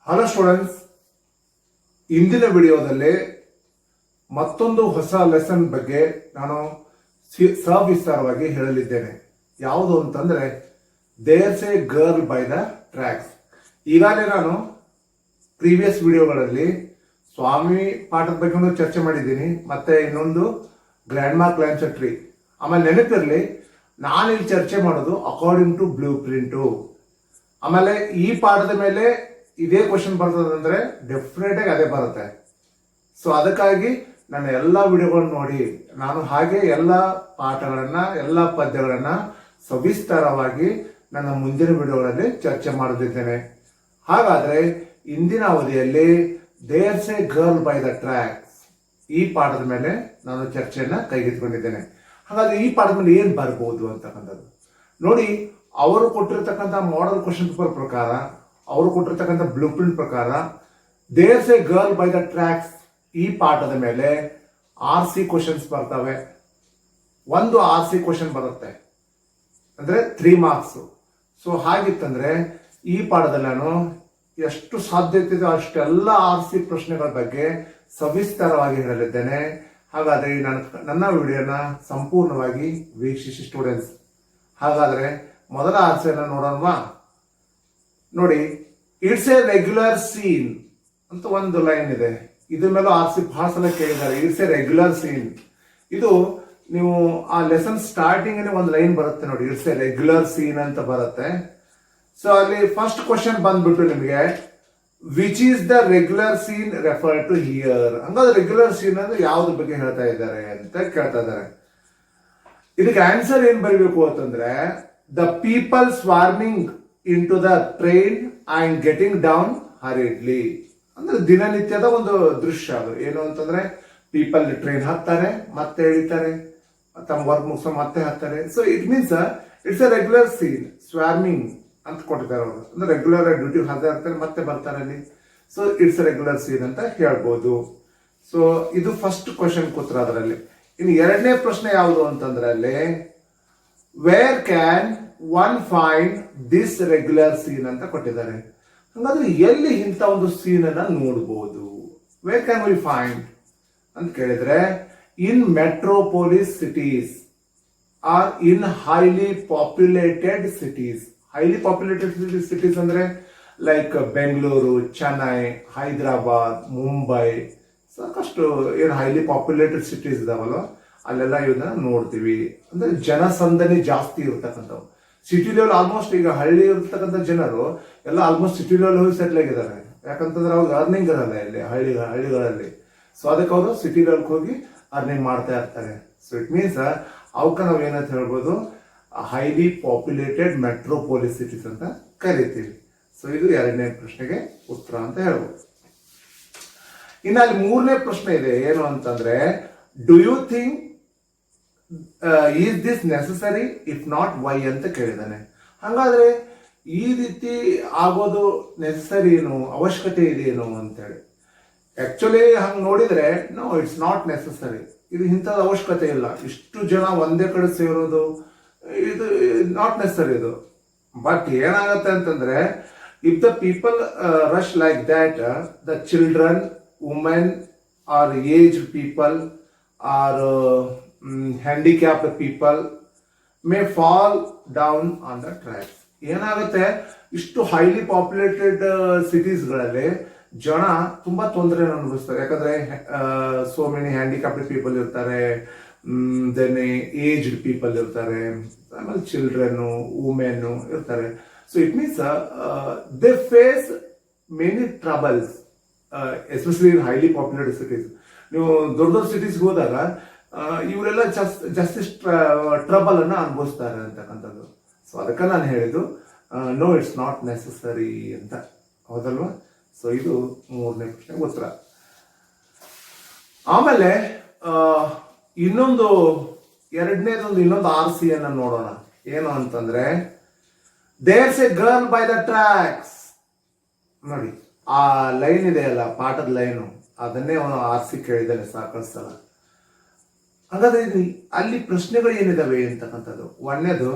Hello students, ಇಂದಿನ ವಿಡಿಯೋದಲ್ಲಿ ಮತ್ತೊಂದು ಹೊಸ ಲೆಸನ್ ಬಗ್ಗೆ ನಾನು ಸವಿಸ್ತಾರವಾಗಿ ಹೇಳಲಿದ್ದೇನೆ. ಯಾವುದು ಅಂತಂದ್ರೆ there's a girl by the tracks. ಈಗಾಗಲೇ ನಾನು ಪ್ರೀವಿಯಸ್ ವಿಡಿಯೋಗಳಲ್ಲಿ ಸ್ವಾಮಿ ಪಾಠದ ಬಗ್ಗೆ ಚರ್ಚೆ ಮಾಡಿದ್ದೀನಿ, ಮತ್ತೆ ಇನ್ನೊಂದು ಗ್ರ್ಯಾಂಡ್ ಮಾ ಕ್ಲಾನ್ಸರ್ ಟ್ರೀ. ಆಮೇಲೆ ನೆನಪಿರಲಿ, ನಾನಿಲ್ಲಿ ಚರ್ಚೆ ಮಾಡೋದು ಅಕಾರ್ಡಿಂಗ್ ಟು ಬ್ಲೂ ಪ್ರಿಂಟು. ಆಮೇಲೆ ಈ ಪಾಠದ ಮೇಲೆ ಇದೇ ಕ್ವಶನ್ ಬರ್ತದಂದ್ರೆ ಡೆಫಿನೆಟ್ ಆಗಿ ಅದೇ ಬರುತ್ತೆ. ಸೊ ಅದಕ್ಕಾಗಿ ನನ್ನ ಎಲ್ಲ ವಿಡಿಯೋಗಳನ್ನ ನೋಡಿ ನಾನು ಹಾಗೆ ಎಲ್ಲ ಪಾಠಗಳನ್ನ ಎಲ್ಲ ಪದ್ಯಗಳನ್ನ ಸವಿಸ್ತಾರವಾಗಿ ನನ್ನ ಮುಂದಿನ ವಿಡಿಯೋಗಳಲ್ಲಿ ಚರ್ಚೆ ಮಾಡಲಿದ್ದೇನೆ. ಹಾಗಾದ್ರೆ ಇಂದಿನ ಅವಧಿಯಲ್ಲಿ there's a girl by the tracks ಈ ಪಾಠದ ಮೇಲೆ ನಾನು ಚರ್ಚೆಯನ್ನ ಕೈಗೆತ್ತಿಕೊಂಡಿದ್ದೇನೆ. ಹಾಗಾದ್ರೆ ಈ ಪಾಠದ ಮೇಲೆ ಏನ್ ಬರ್ಬೋದು ಅಂತಕ್ಕಂಥದ್ದು ನೋಡಿ. ಅವರು ಕೊಟ್ಟಿರ್ತಕ್ಕಂಥ ಮಾಡೆಲ್ ಕ್ವಶನ್ ಪೇಪರ್ ಪ್ರಕಾರ, ಅವರು ಕೊಟ್ಟಿರ್ತಕ್ಕಂಥ ಬ್ಲೂ ಪ್ರಿಂಟ್ ಪ್ರಕಾರ there's a girl by the tracks ಈ ಪಾಠದ ಮೇಲೆ RC ಕ್ವಶನ್ಸ್ ಬರ್ತವೆ. ಒಂದು RC ಕ್ವಶನ್ ಬರುತ್ತೆ ಅಂದ್ರೆ 3 ಮಾರ್ಕ್ಸ್. ಸೊ ಹಾಗಿತ್ತಂದ್ರೆ ಈ ಪಾಠದಲ್ಲಿ ನಾನು ಎಷ್ಟು ಸಾಧ್ಯತೆ ಇದೆ ಅಷ್ಟೆಲ್ಲ RC ಪ್ರಶ್ನೆಗಳ ಬಗ್ಗೆ ಸವಿಸ್ತಾರವಾಗಿ ಹೇಳಲಿದ್ದೇನೆ. ಹಾಗಾದ್ರೆ ನನ್ನ ವಿಡಿಯೋನ ಸಂಪೂರ್ಣವಾಗಿ ವೀಕ್ಷಿಸಿ ಸ್ಟೂಡೆಂಟ್ಸ್. ಹಾಗಾದ್ರೆ ಮೊದಲ ಆನ್ಸರ್ ನೋಡೋಣವಾ? ನೋಡಿ, ಇಟ್ಸ್ ಎ ರೆಗ್ಯುಲರ್ ಸೀನ್ ಅಂತ ಒಂದು ಲೈನ್ ಇದೆ. ಇದ್ರ ಮೇಲೂ RC ಬಹಳ ಸಲ ಕೇಳಿದ್ದಾರೆ. It's a regular scene. ಇದು ನೀವು ಆ ಲೆಸನ್ ಸ್ಟಾರ್ಟಿಂಗ್ ಒಂದು ಲೈನ್ ಬರುತ್ತೆ ನೋಡಿ, ಇಟ್ಸ್ ಎ ರೆಗ್ಯುಲರ್ ಸೀನ್ ಅಂತ ಬರುತ್ತೆ. ಸೊ ಅಲ್ಲಿ ಫಸ್ಟ್ ಕ್ವಶನ್ ಬಂದ್ಬಿಟ್ಟು ನಿಮಗೆ which is the regular scene refer to here. ಹಂಗಾದ್ರೆ ರೆಗ್ಯುಲರ್ ಸೀನ್ ಅಂದ್ರೆ ಯಾವ್ದ್ರ ಬಗ್ಗೆ ಹೇಳ್ತಾ ಇದ್ದಾರೆ ಅಂತ ಕೇಳ್ತಾ ಇದ್ದಾರೆ. ಇದಕ್ಕೆ ಆನ್ಸರ್ ಏನ್ ಬರಬೇಕು ಅಂತಂದ್ರೆ the people swarming in to the train and getting down hurriedly. ಅಂದ್ರೆ ದಿನನಿತ್ಯದ ಒಂದು ದೃಶ್ಯ ಅದು. ಏನು ಅಂತಂದ್ರೆ ಪೀಪಲ್ ಟ್ರೈನ್ ಹತ್ತಾರೆ, ಮತ್ತೆ ಇಳಿತಾರೆ, ತಮ್ಮ ವರ್ಕ್ ಮುಗಿಸ್ಕೊಂಡು ಮತ್ತೆ ಹತ್ತಾರೆ. So it means it's a regular scene. Swarming ಅಂತ ಕೊಟ್ಟಿದ್ದಾರೆ ಅವರು, ಅಂದ್ರೆ ರೆಗ್ಯುಲರ್ ಡ್ಯೂಟಿ ಹಾಕ್ತಾ ಇರ್ತಾರೆ, ಮತ್ತೆ ಬರ್ತಾರೆ ಅಲ್ಲಿ. So it's a regular scene ಅಂತ ಹೇಳ್ಬೋದು. ಸೊ ಇದು ಫಸ್ಟ್ ಕ್ವಶನ್ ಕೂತ್ರ ಅದರಲ್ಲಿ. ಇನ್ನು ಎರಡನೇ ಪ್ರಶ್ನೆ ಯಾವುದು ಅಂತಂದ್ರೆ ಅಲ್ಲಿ where can one find this regular scene ಅಂತ ಕೊಟ್ಟಿದ್ದಾರೆ. ಹಾಗಾದ್ರೆ ಎಲ್ಲಿ ಇಂಥ ಒಂದು ಸೀನ್ ಅನ್ನ ನೋಡಬಹುದು? ವೇರ್ ಕ್ಯಾನ್ ವಿ ಫೈಂಡ್ ಅಂತ ಕೇಳಿದ್ರೆ in metropolis cities are in highly populated cities. Highly populated cities ಅಂದ್ರೆ ಲೈಕ್ ಬೆಂಗಳೂರು, ಚೆನ್ನೈ, ಹೈದರಾಬಾದ್, ಮುಂಬೈ, ಸಾಕಷ್ಟು ಏನು ಹೈಲಿ ಪಾಪ್ಯುಲೇಟೆಡ್ ಸಿಟೀಸ್ ಇದಾವಲ್ಲ ಅಲ್ಲೆಲ್ಲ ಇವನ್ನ ನೋಡ್ತೀವಿ. ಅಂದ್ರೆ ಜನಸಂದಣಿ ಜಾಸ್ತಿ ಇರ್ತಕ್ಕಂಥವು. ಸಿಟಿ ಲೆವೆಲ್ ಆಲ್ಮೋಸ್ಟ್ ಈಗ ಹಳ್ಳಿ ಇರ್ತಕ್ಕಂಥ ಜನರು ಎಲ್ಲ ಆಲ್ಮೋಸ್ಟ್ ಸಿಟಿ ಲೆವೆಲ್ ಹೋಗಿ ಸೆಟ್ಲ್ ಆಗಿದ್ದಾರೆ. ಯಾಕಂತಂದ್ರೆ ಅವ್ರಿಗೆ ಅರ್ನಿಂಗ್ ಇರಲ್ಲ ಇಲ್ಲಿ ಹಳ್ಳಿಗಳಲ್ಲಿ. ಸೊ ಅದಕ್ಕೆ ಅವರು ಸಿಟಿ ಲೆವೆಲ್ಗೆ ಹೋಗಿ ಅರ್ನಿಂಗ್ ಮಾಡ್ತಾ ಇರ್ತಾರೆ. ಸೊ ಇಟ್ ಮೀನ್ಸ್ ಅವಕ್ಕ ನಾವು ಏನಂತ ಹೇಳ್ಬೋದು, ಹೈಲಿ ಪಾಪ್ಯುಲೇಟೆಡ್ ಮೆಟ್ರೋಪೋಲಿಸ್ ಸಿಟೀಸ್ ಅಂತ ಕರಿತೀವಿ. ಸೊ ಇದು ಎರಡನೇ ಪ್ರಶ್ನೆಗೆ ಉತ್ತರ ಅಂತ ಹೇಳ್ಬೋದು. ಇನ್ನು ಅಲ್ಲಿ ಮೂರನೇ ಪ್ರಶ್ನೆ ಇದೆ. ಏನು ಅಂತಂದ್ರೆ do you think is this necessary if not why ಅಂತ ಕೇಳಿದಾನೆ. ಹಾಗಾದ್ರೆ ಈ ರೀತಿ ಆಗೋದು ನೆಸಸರಿ ಏನು, ಅವಶ್ಯಕತೆ ಇದೆಯೇನು ಅಂತೇಳಿ. ಆಕ್ಚುಲಿ ಹಂಗೆ ನೋಡಿದ್ರೆ ನೋ, ಇಟ್ಸ್ ನಾಟ್ ನೆಸಸರಿ. ಇದು ಇಂಥದ್ದು ಅವಶ್ಯಕತೆ ಇಲ್ಲ. ಇಷ್ಟು ಜನ ಒಂದೇ ಕಡೆ ಸೇರೋದು ಇದು ನಾಟ್ ನೆಸಸರಿ ಇದು. ಬಟ್ ಏನಾಗತ್ತೆ ಅಂತಂದ್ರೆ if the people rush like that, the children, women or aged people or handicapped people may fall down on the tracks. ಏನಾಗುತ್ತೆ, ಇಷ್ಟು ಹೈಲಿ ಪಾಪ್ಯುಲೇಟೆಡ್ ಸಿಟೀಸ್ಗಳಲ್ಲಿ ಜನ ತುಂಬಾ ತೊಂದರೆ ಅನುಭವಿಸ್ತಾರೆ. ಯಾಕಂದ್ರೆ ಸೋ ಮೆನಿ ಹ್ಯಾಂಡಿಕ್ಯಾಪ್ಡ್ ಪೀಪಲ್ ಇರ್ತಾರೆ, ದೆನ್ ಏಜ್ಡ್ ಪೀಪಲ್ ಇರ್ತಾರೆ, ಆಮೇಲೆ ಚಿಲ್ಡ್ರನ್, ವುಮೆನ್ ಇರ್ತಾರೆ. So it means they face many troubles, especially in highly populated cities. ನೀವು ದೊಡ್ಡ ದೊಡ್ಡ ಸಿಟೀಸ್ಗೆ ಹೋದಾಗ ಇವರೆಲ್ಲ ಜಾಸ್ತಿ ಟ್ರಬಲ್ ಅನ್ನ ಅನುಭವಿಸ್ತಾರೆ ಅಂತಕ್ಕಂಥದ್ದು. ಸೊ ಅದಕ್ಕೆ ನಾನು ಹೇಳಿದ್ದು ನೋ, ಇಟ್ಸ್ ನಾಟ್ ನೆಸಸರಿ ಅಂತ. ಹೌದಲ್ವಾ? ಸೊ ಇದು ಮೂರನೇ ಪ್ರಶ್ನೆ ಉತ್ತರ. ಆಮೇಲೆ ಇನ್ನೊಂದು RC ಅನ್ನ ನೋಡೋಣ. ಏನು ಅಂತಂದ್ರೆ there's a girl by the tracks. ನೋಡಿ, ಆ ಲೈನ್ ಇದೆಯಲ್ಲ, ಪಾಠದ ಲೈನು, ಅದನ್ನೇ ಅವನು RC ಕೇಳಿದ್ದಾನೆ ಸಾಕಷ್ಟು ಸಲ. ಹಾಗಾದ್ರೆ ಅಲ್ಲಿ ಪ್ರಶ್ನೆಗಳು ಏನಿದಾವೆ ಅಂತಕ್ಕಂಥದ್ದು. ಒಂದನೇದು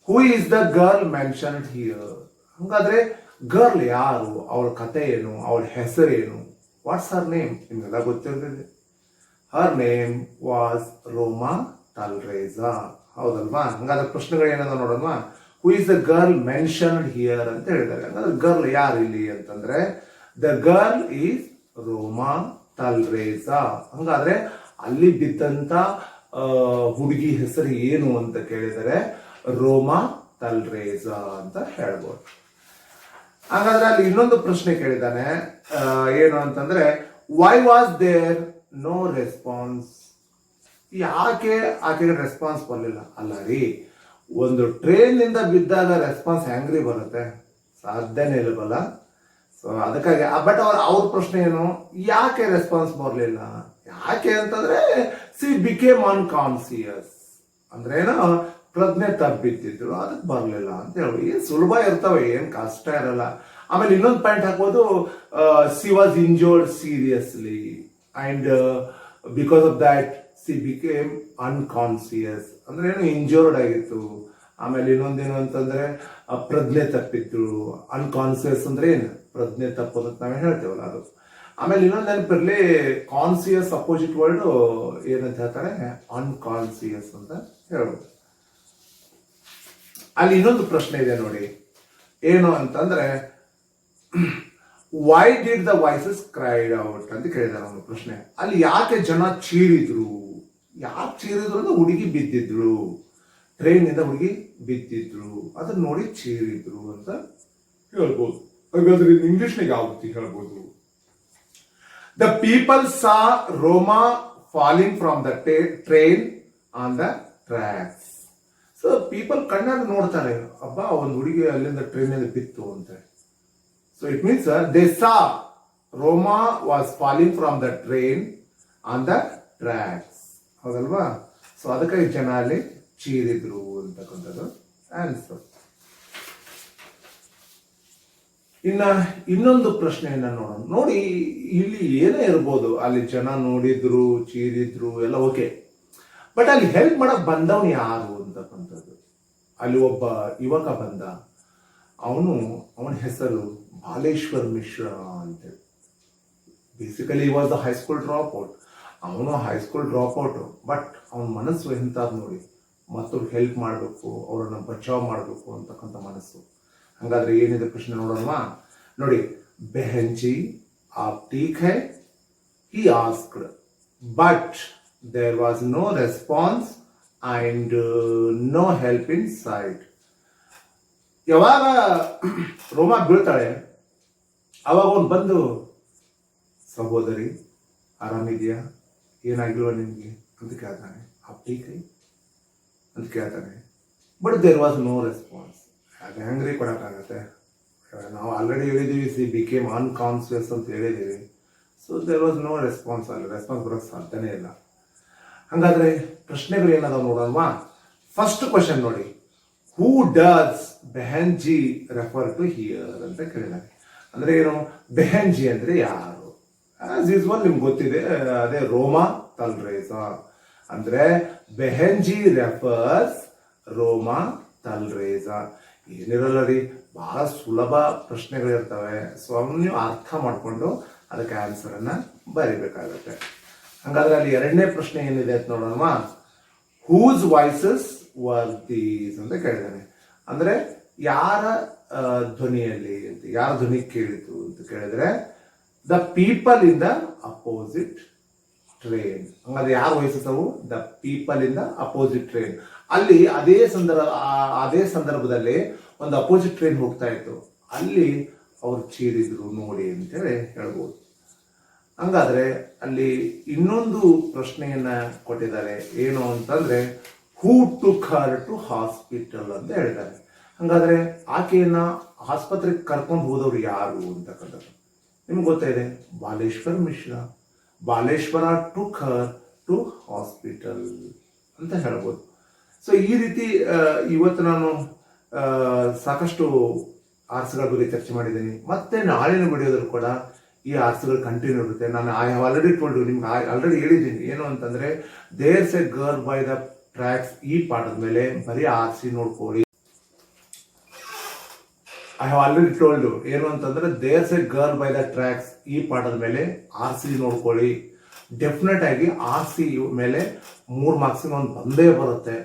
who is the girl mentioned here. ಹಾಗಾದ್ರೆ ಗರ್ಲ್ ಯಾರು, ಅವಳ ಕತೆ ಏನು, ಅವಳ ಹೆಸರೇನು, ವಾಟ್ಸ್ ಹರ್ ನೇಮ್, ನಿಮ್ಗೆಲ್ಲ ಗೊತ್ತಿರ್ತದೆ. Her name was ರೋಮಾ Talreja. ಹೌದಲ್ವಾ? ಹಂಗಾದ್ರೆ ಪ್ರಶ್ನೆಗಳು ಏನದ ನೋಡೋಣ. Who is the girl mentioned here ಅಂತ ಹೇಳಿದ್ದಾರೆ. ಹಂಗಾದ್ರೆ ಗರ್ಲ್ ಯಾರು ಇಲ್ಲಿ ಅಂತಂದ್ರೆ ದ ಗರ್ಲ್ ಈಸ್ ರೋಮಾ ತಲ್ರೇಜಾ. ಹಂಗಾದ್ರೆ ಅಲ್ಲಿ ಬಿದ್ದಂತ ಹುಡುಗಿ ಹೆಸರು ಏನು ಅಂತ ಕೇಳಿದರೆ ರೋಮಾ ತಲ್ರೇಜಾ ಅಂತ ಹೇಳ್ಬೋದು. ಹಾಗಾದ್ರೆ ಅಲ್ಲಿ ಇನ್ನೊಂದು ಪ್ರಶ್ನೆ ಕೇಳಿದ್ದಾನೆ, ಏನು ಅಂತಂದ್ರೆ why was there no response. ಯಾಕೆ ಆಕೆಗೆ ರೆಸ್ಪಾನ್ಸ್ ಬರಲಿಲ್ಲ? ಅಲ್ಲ ರೀ, ಒಂದು ಟ್ರೈನ್ ನಿಂದ ಬಿದ್ದಾಗ ರೆಸ್ಪಾನ್ಸ್ ಹೆಂಗ್ರಿ ಬರುತ್ತೆ? ಸಾಧ್ಯನೇ ಇಲ್ಲವಲ್ಲ. ಸೊ ಅದಕ್ಕಾಗಿ ಬಟ್ ಅವ್ರ ಪ್ರಶ್ನೆ ಏನು, ಯಾಕೆ ರೆಸ್ಪಾನ್ಸ್ ಬರಲಿಲ್ಲ? ಯಾಕೆ ಅಂತಂದ್ರೆ ಸಿ ಬಿಕೇಮ್ ಅನ್ಕಾನ್ಸಿಯಸ್, ಅಂದ್ರೆ ಏನೋ ಪ್ರಜ್ಞೆ ತಪ್ಪಿದ್ದಿದ್ರು, ಅದಕ್ಕೆ ಬರಲಿಲ್ಲ ಅಂತ ಹೇಳಿ. ಏನ್ ಸುಲಭ ಇರ್ತವೆ, ಏನ್ ಕಷ್ಟ ಇರಲ್ಲ. ಆಮೇಲೆ ಇನ್ನೊಂದು ಪಾಯಿಂಟ್ ಹಾಕ್ಬೋದು, C was injured seriously and because of that C became unconscious, ಅಂದ್ರೆ ಏನು ಇಂಜೋರ್ಡ್ ಆಗಿತ್ತು. ಆಮೇಲೆ ಇನ್ನೊಂದೇನು ಅಂತಂದ್ರೆ ಪ್ರಜ್ಞೆ ತಪ್ಪಿದ್ರು. ಅನ್ಕಾನ್ಸಿಯಸ್ ಅಂದ್ರೆ ಏನು? ಪ್ರಜ್ಞೆ ತಪ್ಪೋದು ಅಂತ ನಾವೇ ಹೇಳ್ತೇವಲ್ಲ ಅದು. ಆಮೇಲೆ ಇನ್ನೊಂದು ನೆನಪಿರ್ಲಿ, ಕಾನ್ಸಿಯಸ್ ಅಪೋಸಿಟ್ ವರ್ಡ್ ಏನಂತ ಹೇಳ್ತಾರೆ? ಅನ್ಕಾನ್ಸಿಯಸ್ ಅಂತ ಹೇಳ್ಬೋದು. ಅಲ್ಲಿ ಇನ್ನೊಂದು ಪ್ರಶ್ನೆ ಇದೆ ನೋಡಿ, ಏನು ಅಂತಂದ್ರೆ why did the voices cried out ಅಂತ ಕೇಳಿದಾರೆ ಒಂದು ಪ್ರಶ್ನೆ. ಅಲ್ಲಿ ಯಾಕೆ ಜನ ಚೀರಿದ್ರು? ಯಾಕೆ ಚೀರಿದ್ರು ಅಂದ್ರೆ ಹುಡುಗಿ ಬಿದ್ದಿದ್ರು, ಟ್ರೈನ್ ನಿಂದ ಹುಡುಗಿ ಬಿದ್ದಿದ್ರು, ಅದನ್ನ ನೋಡಿ ಚೀರಿದ್ರು ಅಂತ ಹೇಳ್ಬೋದು. ಹಾಗಾದ್ರೆ ಇಂಗ್ಲಿಷ್ನಾಗ ಯಾವ ರೀತಿ ಹೇಳ್ಬೋದು? The people saw ರೋಮಾ falling from the train on the tracks. So people ಕಣ್ಣಾಗ ನೋಡ್ತಾರೆ, ಅಬ್ಬ ಒಂದು ಹುಡುಗಿ ಅಲ್ಲಿಂದ ಟ್ರೈನ್ ಅಲ್ಲಿ ಬಿತ್ತು ಅಂತ. So it means they saw ರೋಮಾ was falling from the train on the tracks. ಹೌದಲ್ವಾ? ಸೊ ಅದಕ್ಕಾಗಿ ಜನ ಅಲ್ಲಿ ಚೀರಿದ್ರು ಅಂತಕ್ಕಂಥದ್ದು ಆನ್ಸರ್. ಇನ್ನೊಂದು ಪ್ರಶ್ನೆಯನ್ನ ನೋಡೋಣ. ನೋಡಿ, ಇಲ್ಲಿ ಏನೇ ಇರ್ಬೋದು, ಅಲ್ಲಿ ಜನ ನೋಡಿದ್ರು, ಚೀರಿದ್ರು, ಎಲ್ಲ ಓಕೆ. ಬಟ್ ಅಲ್ಲಿ ಹೆಲ್ಪ್ ಮಾಡಕ್ ಬಂದವನು ಯಾರು ಅಂತಕ್ಕಂಥದ್ದು. ಅಲ್ಲಿ ಒಬ್ಬ ಯುವಕ ಬಂದ, ಅವನ ಹೆಸರು ಬಾಲೇಶ್ವರ್ ಮಿಶ್ರಾ ಅಂತೇಳಿ. Basically was the high school drop out. ಅವನು ಹೈಸ್ಕೂಲ್ ಡ್ರಾಪ್ ಔಟ್, ಬಟ್ ಅವನ ಮನಸ್ಸು ಎಂತಾದ್ ನೋಡಿ, ಮತ್ತವ್ರಿಗೆ ಹೆಲ್ಪ್ ಮಾಡಬೇಕು, ಅವರನ್ನ ಬಚಾವ್ ಮಾಡಬೇಕು ಅಂತಕ್ಕಂಥ ಮನಸ್ಸು. ಹಂಗಾದ್ರೆ ಏನಿದೆ ಪ್ರಶ್ನೆ ನೋಡೋಣ ನೋಡಿ. ಬೆಹನ್ಜಿ ಆಪ್ ಠೀಕ್ ಹೈ he asked, but there was no response and no help in sight. ಯಾವಾಗ ರೋಮಾ ಬೀಳ್ತಾಳೆ ಅವಾಗ ಅವ್ನು ಬಂದು, ಸಹೋದರಿ ಆರಾಮಿದ್ಯಾ, ಏನಾಗಿಲ್ವ ನಿಮ್ಗೆ ಅಂತ ಕೇಳ್ತಾನೆ. ಆಪ್ ಠೀಕ್ ಹೈ ಅಂತ ಕೇಳ್ತಾನೆ. But there was no response. ಅದು ಹೆಂಗ್ರಿ ಕೊಡೋಕ್ಕಾಗತ್ತೆ? ನಾವು ಆಲ್ರೆಡಿ ಹೇಳಿದ್ದೀವಿ, ಸಿ ಬಿಕೇಮ್ ಅನ್ಕಾನ್ಸಿಯಸ್ ಅಂತ ಹೇಳಿದ್ದೀವಿ. So there was no response. ಅಲ್ಲಿ ರೆಸ್ಪಾನ್ಸ್ ಬರೋಕ್ಕೆ ಸಾಧ್ಯನೇ ಇಲ್ಲ. ಹಾಗಾದ್ರೆ ಪ್ರಶ್ನೆಗಳು ಏನದಾವ ನೋಡೋಣವಾ? ಫಸ್ಟ್ ಕ್ವಶನ್ ನೋಡಿ, who does behenji refer to here ಅಂತ ಕೇಳಿದ್ದಾರೆ. ಅಂದ್ರೆ ಏನು? ಬೆಹನ್ಜಿ ಅಂದ್ರೆ ಯಾರು? ಆಸ್ ಯೂಸ್ವಲ್ ನಿಮ್ಗೆ ಗೊತ್ತಿದೆ, ಅದೇ ರೋಮಾ ತಲ್ರೇಜಾ. ಅಂದ್ರೆ ಬೆಹನ್ಜಿ ರೆಫರ್ಸ್ ರೋಮಾ ತಲ್ರೇಜಾ. ಏನಿರಲ್ಲ ರೀ, ಬಹಳ ಸುಲಭ ಪ್ರಶ್ನೆಗಳಿರ್ತವೆ. ಸೊ ಅವನ್ನ ನೀವು ಅರ್ಥ ಮಾಡಿಕೊಂಡು ಅದಕ್ಕೆ ಆನ್ಸರ್ ಅನ್ನ ಬರಿಬೇಕಾಗತ್ತೆ. ಹಂಗಾದ್ರೆ ಅಲ್ಲಿ ಎರಡನೇ ಪ್ರಶ್ನೆ ಏನಿದೆ ಅಂತ ನೋಡೋಣ. ಹೂಸ್ ವಾಯ್ಸಸ್ ವರ್ ದೀಸ್ ಅಂತ ಕೇಳಿದಾನೆ. ಅಂದ್ರೆ ಯಾರ ಧ್ವನಿಯಲ್ಲಿ ಅಂತ, ಯಾರ ಧ್ವನಿ ಕೇಳಿತು ಅಂತ ಕೇಳಿದ್ರೆ the people in the opposite train. ಹಂಗಾದ್ರೆ ಯಾರು ವಾಯ್ಸಸ್ ಅವು? The people in the opposite train. ಅಲ್ಲಿ ಅದೇ ಸಂದರ್ಭದಲ್ಲಿ ಒಂದು ಅಪೋಸಿಟ್ ಟ್ರೈನ್ ಹೋಗ್ತಾ ಇತ್ತು, ಅಲ್ಲಿ ಅವ್ರು ಚೀರಿದ್ರು ನೋಡಿ ಅಂತೇಳಿ ಹೇಳ್ಬೋದು. ಹಂಗಾದ್ರೆ ಅಲ್ಲಿ ಇನ್ನೊಂದು ಪ್ರಶ್ನೆಯನ್ನ ಕೊಟ್ಟಿದ್ದಾರೆ, ಏನು ಅಂತಂದ್ರೆ ಹೂ ಟುಕ್ ಹರ್ ಟು ಹಾಸ್ಪಿಟಲ್ ಅಂತ ಹೇಳಿದ್ದಾರೆ. ಹಂಗಾದ್ರೆ ಆಕೆಯನ್ನ ಆಸ್ಪತ್ರೆಗೆ ಕರ್ಕೊಂಡು ಹೋದವ್ರು ಯಾರು ಅಂತಕ್ಕಂಥದ್ದು ನಿಮ್ಗೆ ಗೊತ್ತಾಯಿದೆ, Baleshwar Mishra. Baleshwar took her to hospital ಅಂತ ಹೇಳ್ಬೋದು. ಸೊ ಈ ರೀತಿ ಇವತ್ತು ನಾನು ಸಾಕಷ್ಟು ಆರ್ಟ್ಸ್ಗಳ ಬಗ್ಗೆ ಚರ್ಚೆ ಮಾಡಿದ್ದೀನಿ. ಮತ್ತೆ ನಾಳಿನ ವಿಡಿಯೋದಲ್ಲಿ ಕೂಡ ಈ ಆರ್ಟ್ಸ್ಗಳು ಕಂಟಿನ್ಯೂ ಇರುತ್ತೆ. ನಾನು I have already told you, ನಿಮ್ಗೆ ಆಲ್ರೆಡಿ ಹೇಳಿದ್ದೀನಿ. ಏನು ಅಂತಂದ್ರೆ there's a girl by the tracks. ಈ ಪಾಠದ ಮೇಲೆ ಬರೀ ಆರ್ಸಿ ನೋಡ್ಕೊಳ್ಳಿ. ಐ ಹ್ಯಾವ್ ಆಲ್ರೆಡಿ ಟೋಲ್ಡ್ ಏನು ಅಂತಂದ್ರೆ there's a girl by the tracks ಈ ಪಾಠದ ಮೇಲೆ RC ನೋಡ್ಕೊಳ್ಳಿ. ಡೆಫಿನೆಟ್ ಆಗಿ RC ಮೇಲೆ 3 ಮಾರ್ಕ್ಸಿನ ಒಂದು ಬಂದೇ ಬರುತ್ತೆ.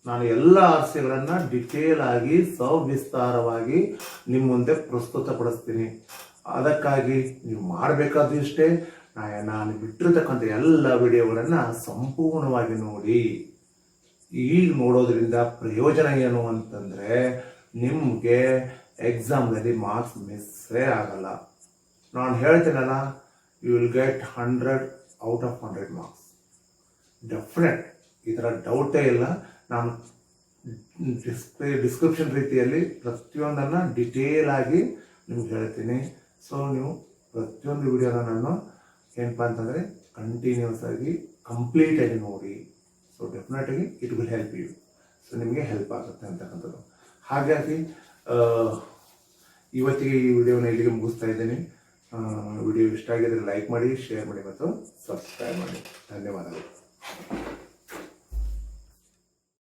ನಾನು ಎಲ್ಲ RCಗಳನ್ನ ಡಿಟೇಲ್ ಆಗಿ ಸವಿಸ್ತಾರವಾಗಿ ನಿಮ್ಮ ಮುಂದೆ ಪ್ರಸ್ತುತಪಡಿಸ್ತೀನಿ. ಅದಕ್ಕಾಗಿ ನೀವು ಮಾಡಬೇಕಾದ್ದು ಇಷ್ಟೇ, ನಾನು ಬಿಟ್ಟಿರ್ತಕ್ಕಂಥ ಎಲ್ಲ ವಿಡಿಯೋಗಳನ್ನ ಸಂಪೂರ್ಣವಾಗಿ ನೋಡಿ. ಈಗ ನೋಡೋದ್ರಿಂದ ಪ್ರಯೋಜನ ಏನು ಅಂತಂದ್ರೆ ನಿಮಗೆ ಎಕ್ಸಾಮ್ನಲ್ಲಿ ಮಾರ್ಕ್ಸ್ ಮಿಸ್ಸೇ ಆಗಲ್ಲ. ನಾನು ಹೇಳ್ತೀನಲ್ಲ, you will get 100 out of 100 marks definite. ಇದರ ಡೌಟೇ ಇಲ್ಲ. ನಾನು ಡಿಸ್ಕ್ರಿಪ್ಷನ್ ರೀತಿಯಲ್ಲಿ ಪ್ರತಿಯೊಂದನ್ನು ಡಿಟೇಲ್ ಆಗಿ ನಿಮ್ಗೆ ಹೇಳ್ತೀನಿ. ಸೊ ನೀವು ಪ್ರತಿಯೊಂದು ವಿಡಿಯೋನ ನಾನು ಏನಪ್ಪ ಅಂತಂದರೆ ಕಂಟಿನ್ಯೂಸ್ ಆಗಿ ಕಂಪ್ಲೀಟಾಗಿ ನೋಡಿ. ಸೊ ಡೆಫಿನೆಟಾಗಿ it will help you. So ನಿಮಗೆ ಹೆಲ್ಪ್ ಆಗುತ್ತೆ ಅಂತಕ್ಕಂಥದ್ದು. ಹಾಗಾಗಿ ಇವತ್ತಿಗೆ ಈ ವಿಡಿಯೋನ ಇಲ್ಲಿಗೆ ಮುಗಿಸ್ತಾ ಇದ್ದೀನಿ. ವಿಡಿಯೋ ಇಷ್ಟ ಆಗಿದ್ರೆ ಲೈಕ್ ಮಾಡಿ, ಶೇರ್ ಮಾಡಿ ಮತ್ತು ಸಬ್ಸ್ಕ್ರೈಬ್ ಮಾಡಿ. ಧನ್ಯವಾದಗಳು.